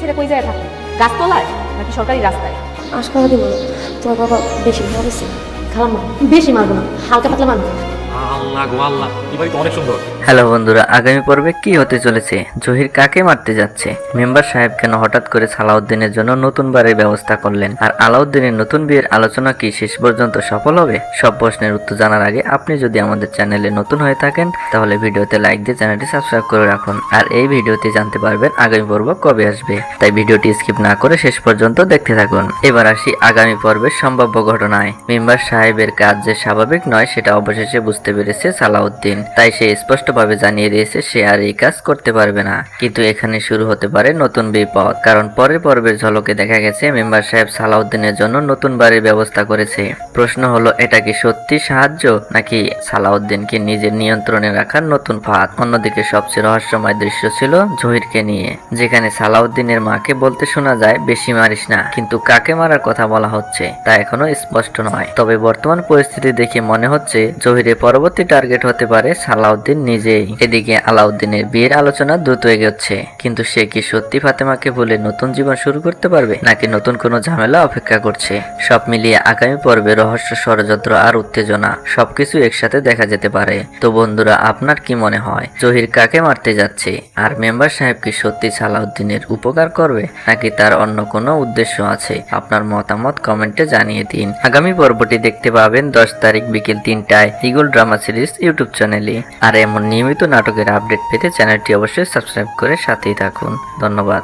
ছেড়ে কই যায় থাকে? গাছতলায় নাকি সরকারি রাস্তায়? আশকারা দিব না, তোমার বাবা বেশি মারেছে। খালাম্মা বেশি মারবো না, হালকা পাতলা মারবো। আল্লাহ গো আল্লাহ, এই বাড়ি তো অনেক সুন্দর। হ্যালো বন্ধুরা, আগামী পর্বে কি হতে চলেছে? জহির কাকে মারতে যাচ্ছে? মেম্বার সাহেব কেন হঠাৎ করে সালাউদ্দিনের জন্য নতুন বাড়ির ব্যবস্থা করলেন? আর আলাউদ্দিনের নতুন বিয়ের আলোচনা কি শেষ পর্যন্ত সফল হবে? সব প্রশ্নের উত্তর জানার আগে আপনি যদি আমাদের চ্যানেলে নতুন হয়ে থাকেন তাহলে ভিডিওতে লাইক দিয়ে চ্যানেলটি সাবস্ক্রাইব করে রাখুন। আর এই ভিডিওতে জানতে পারবেন আগামী পর্ব কবে আসবে, তাই ভিডিওটি স্কিপ না করে শেষ পর্যন্ত দেখতে থাকুন। এবার আসি আগামী পর্বের সম্ভাব্য ঘটনায়। মেম্বার সাহেবের কাজ যে স্বাভাবিক নয় সেটা অবশেষে বুঝতে পেরেছে সালাউদ্দিন, তাই সে স্পষ্টভাবে জানিয়ে দিয়েছে সে আর এই কাজ করতে পারবে না। কিন্তু এখানে শুরু হতে পারে নতুন বিপদ, কারণ পরের পর্বের ঝলকে দেখা গেছে মেম্বার সাহেব সালাউদ্দিনের জন্য নতুন বাড়ির ব্যবস্থা করেছে। প্রশ্ন হলো, এটা কি সত্যি সাহায্য নাকি সালাউদ্দিনকে নিজের নিয়ন্ত্রণে রাখার নতুন ফাঁদ? অন্যদিকে সবচেয়ে রহস্যময় দৃশ্য ছিল জহিরকে নিয়ে, যেখানে সালাউদ্দিনের মাকে বলতে শোনা যায় বেশি মারিস না, কিন্তু কাকে মারার কথা বলা হচ্ছে তা এখনো স্পষ্ট নয়। তবে বর্তমান পরিস্থিতি দেখে মনে হচ্ছে জহিরের পরবর্তী টার্গেট হতে পারে সালাউদ্দিন নিজেই। এদিকে আলাউদ্দিনের বিয়ের আলোচনা দ্রুত এগোচ্ছে, কিন্তু সে কি সত্যি ফাতেমাকে বলে নতুন জীবন শুরু করতে পারবে নাকি নতুন কোনো ঝামেলা অপেক্ষা করছে? সব মিলিয়ে আগামী পর্বে রহস্য, ষড়যন্ত্র আর উত্তেজনা সবকিছু একসাথে দেখা যেতে পারে। তো বন্ধুরা, আপনার কি মনে হয় জহির কাকে মারতে যাচ্ছে? আর মেম্বার সাহেব কি সত্যি সালাউদ্দিনের উপকার করবে নাকি তার অন্য কোনো উদ্দেশ্য আছে? আপনার মতামত কমেন্টে জানিয়ে দিন। আগামী পর্বটি দেখতে পাবেন 10 তারিখ বিকেল 3টায় ইগল ড্রামা সিরিজ ইউটিউব চ্যানেলে। আর এমন নিয়মিত নাটকের আপডেট পেতে চ্যানেলটি অবশ্যই সাবস্ক্রাইব করে সাথেই থাকুন। ধন্যবাদ।